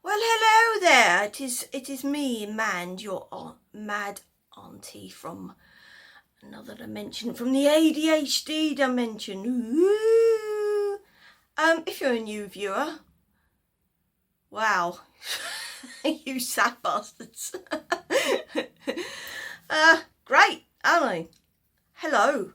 Well, hello there. It is me, Mand, your mad auntie from another dimension, from the ADHD dimension. Ooh. If you're a new viewer, wow, you sad bastards. Great, aren't I? Hello,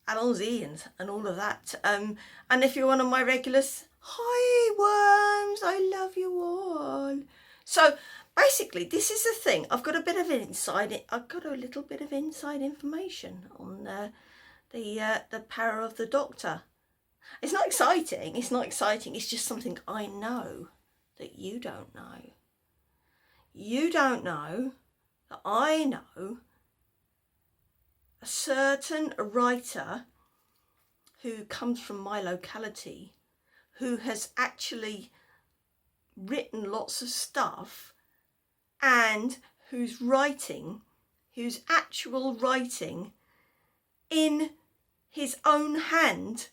allons-y and all of that. And if you're one of my regulars, hi worms, I love you all. So basically, this is the thing. I've got a bit of inside. I've got a little bit of inside information on the power of the Doctor. It's not exciting. It's not exciting. It's just something I know that you don't know. You don't know that I know. A certain writer who comes from my locality, who has actually written lots of stuff, and whose actual writing in his own hand,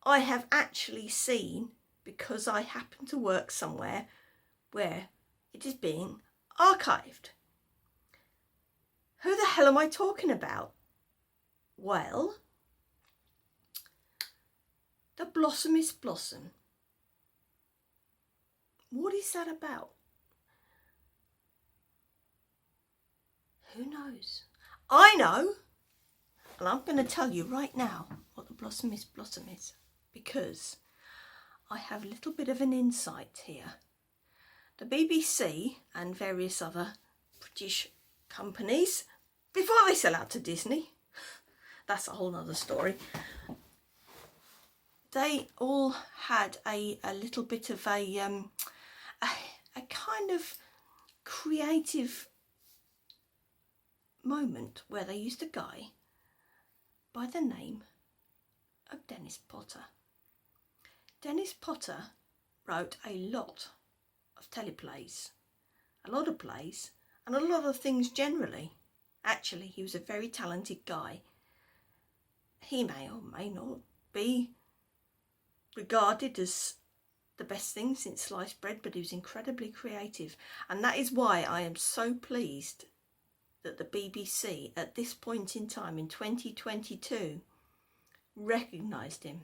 I have actually seen, because I happen to work somewhere where it is being archived. Who the hell am I talking about? Well, the Blossomest blossom. What is that about? Who knows? I know, and I'm going to tell you right now what the Blossomest blossom is, because I have a little bit of an insight here. The BBC and various other British companies, before they sell out to Disney, that's a whole nother story, they all had a little bit of a kind of creative moment where they used a guy by the name of Dennis Potter. Dennis Potter wrote a lot of teleplays, a lot of plays, and a lot of things generally. Actually, he was a very talented guy. He may or may not be regarded as the best thing since sliced bread, but he was incredibly creative. And that is why I am so pleased that the BBC at this point in time in 2022 recognised him.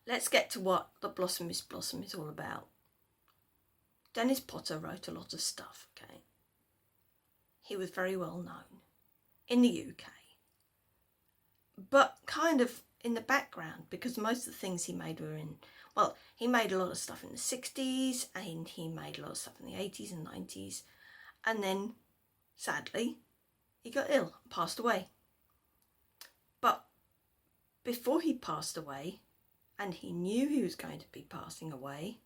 Let's get to what the Blossomest blossom is all about. Dennis Potter wrote a lot of stuff, okay? He was very well known in the UK, but kind of in the background, because most of the things he made were in, well, he made a lot of stuff in the 60s, and he made a lot of stuff in the 80s and 90s, and then sadly he got ill and passed away. But before he passed away, and he knew he was going to be passing away,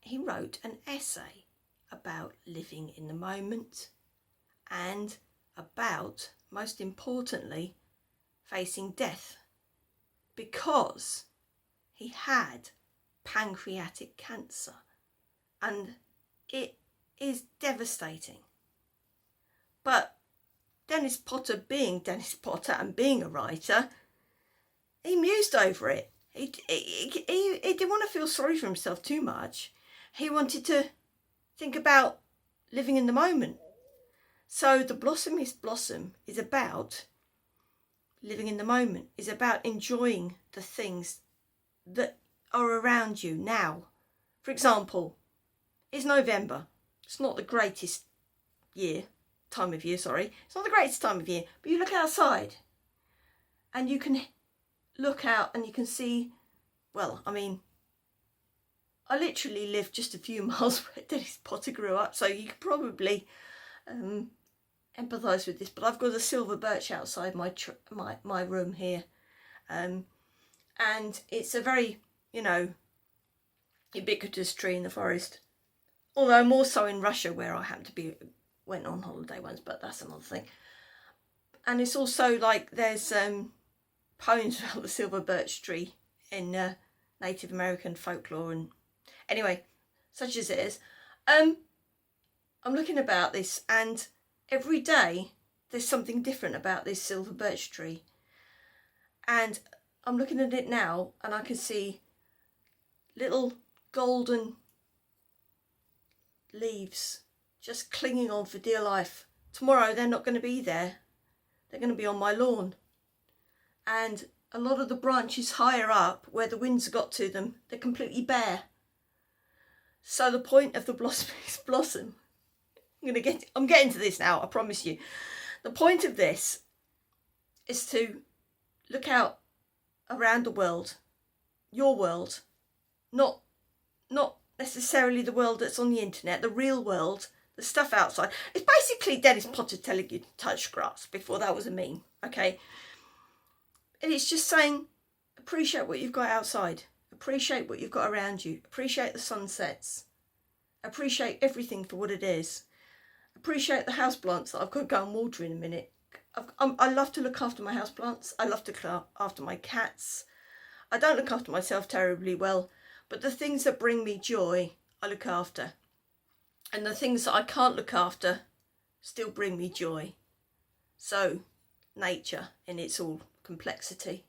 he wrote an essay about living in the moment and about, most importantly, facing death, because he had pancreatic cancer and it is devastating. But Dennis Potter, being Dennis Potter and being a writer, he mused over it. He didn't want to feel sorry for himself too much. He wanted to think about living in the moment. So the Blossomest blossom is about living in the moment, is about enjoying the things that are around you now. For example, it's November. It's not the greatest time of year, It's not the greatest time of year, but you look outside and you can look out and you can see, well, I mean, I literally live just a few miles where Dennis Potter grew up, so you could probably empathise with this, but I've got a silver birch outside my room here, and it's a very, ubiquitous tree in the forest, although more so in Russia, where I happen to be, went on holiday once, but that's another thing. And it's also like there's poems about the silver birch tree in Native American folklore, and anyway, such as it is, I'm looking about this, and every day there's something different about this silver birch tree, and I'm looking at it now and I can see little golden leaves just clinging on for dear life. Tomorrow they're not going to be there. They're going to be on my lawn. And a lot of the branches higher up, where the winds got to them, they're completely bare. So the point of the Blossomest blossom, I'm getting to this now, I promise you. The point of this is to look out around the world, your world, not necessarily the world that's on the internet, the real world, the stuff outside. It's basically Dennis Potter telling you to touch grass before that was a meme, okay? And it's just saying, appreciate what you've got outside. Appreciate what you've got around you. Appreciate the sunsets. Appreciate everything for what it is. Appreciate the houseplants that I've got to go and water in a minute. I love to look after my houseplants. I love to look after my cats. I don't look after myself terribly well, but the things that bring me joy, I look after. And the things that I can't look after still bring me joy. So, nature in its all complexity.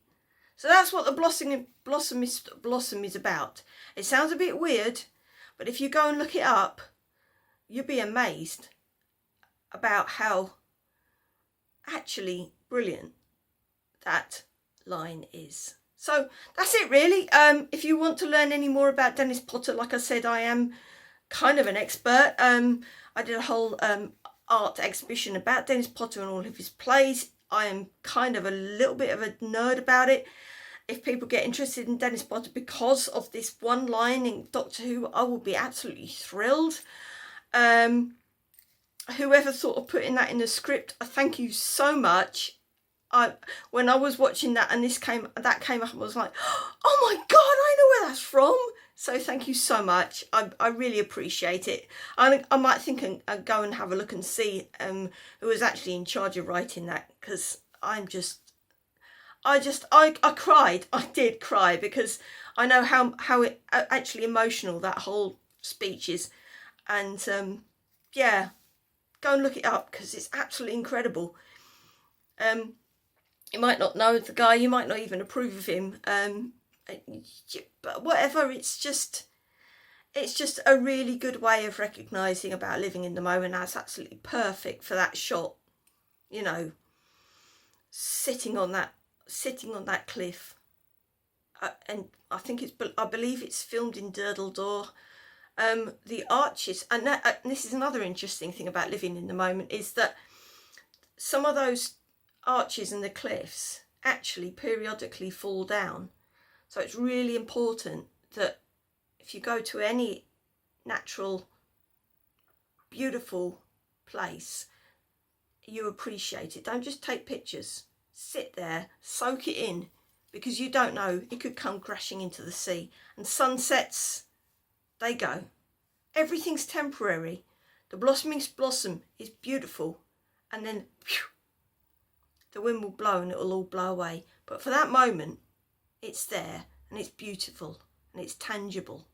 So that's what the Blossomest blossom is about. It sounds a bit weird, but if you go and look it up, you'll be amazed about how actually brilliant that line is. So that's it really. If you want to learn any more about Dennis Potter, like I said, I am kind of an expert. I did a whole art exhibition about Dennis Potter and all of his plays. I am kind of a little bit of a nerd about it. If people get interested in Dennis Potter because of this one line in Doctor Who, I will be absolutely thrilled. Whoever thought of putting that in the script, I thank you so much. When I was watching that and that came up, I was like, oh my God, I know where that's from. So thank you so much. I really appreciate it. I might think and go and have a look and see who was actually in charge of writing that, because I cried. I did cry because I know how it actually emotional that whole speech is. And yeah, go and look it up because it's absolutely incredible. You might not know the guy, you might not even approve of him, but whatever, it's just a really good way of recognising about living in the moment. That's absolutely perfect for that shot, you know, sitting on that cliff. And I believe it's filmed in Durdledore. The arches, and this is another interesting thing about living in the moment, is that some of those arches and the cliffs actually periodically fall down. So it's really important that if you go to any natural, beautiful place, you appreciate it. Don't just take pictures. Sit there, soak it in, because you don't know, it could come crashing into the sea. And sunsets, they go. Everything's temporary. The Blossomest blossom is beautiful, and then phew, the wind will blow and it'll all blow away. But for that moment, it's there and it's beautiful and it's tangible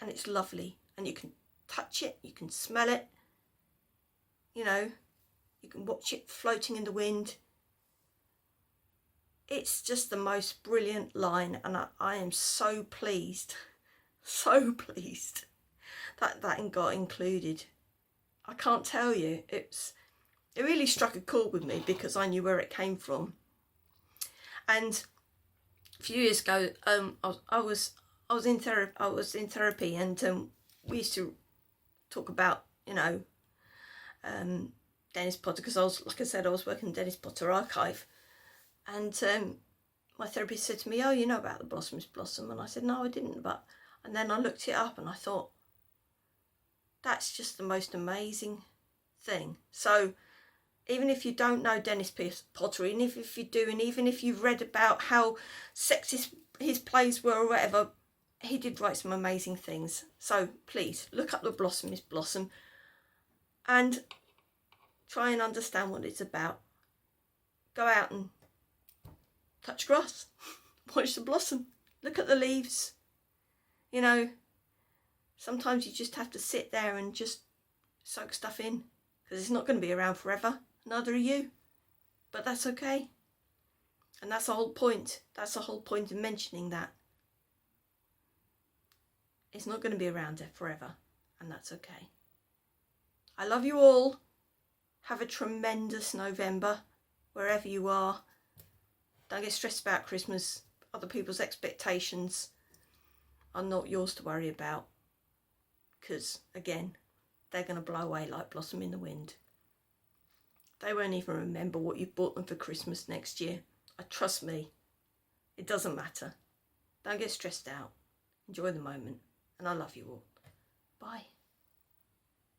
and it's lovely, and you can touch it, you can smell it, you know, you can watch it floating in the wind. It's just the most brilliant line, and I am so pleased that got included. I can't tell you, it really struck a chord with me because I knew where it came from. And a few years ago, I was in therapy, and we used to talk about, you know, Dennis Potter, because I was working in Dennis Potter archive, and my therapist said to me, "Oh, you know about the Blossomest blossom?" And I said, "No, I didn't." And then I looked it up and I thought, that's just the most amazing thing. So even if you don't know Dennis Potter, and if you do, and even if you've read about how sexist his plays were or whatever, he did write some amazing things. So please look up the Blossomest blossom and try and understand what it's about. Go out and touch grass, watch the blossom, look at the leaves. You know, sometimes you just have to sit there and just soak stuff in, because it's not going to be around forever. Neither are you. But that's okay. And that's the whole point. That's the whole point of mentioning that. It's not going to be around forever. and that's okay. I love you all. Have a tremendous November, wherever you are. Don't get stressed about Christmas. Other people's expectations are not yours to worry about, because, again, they're going to blow away like blossom in the wind. They won't even remember what you bought them for Christmas next year. Trust me, it doesn't matter. Don't get stressed out. Enjoy the moment, and I love you all. Bye.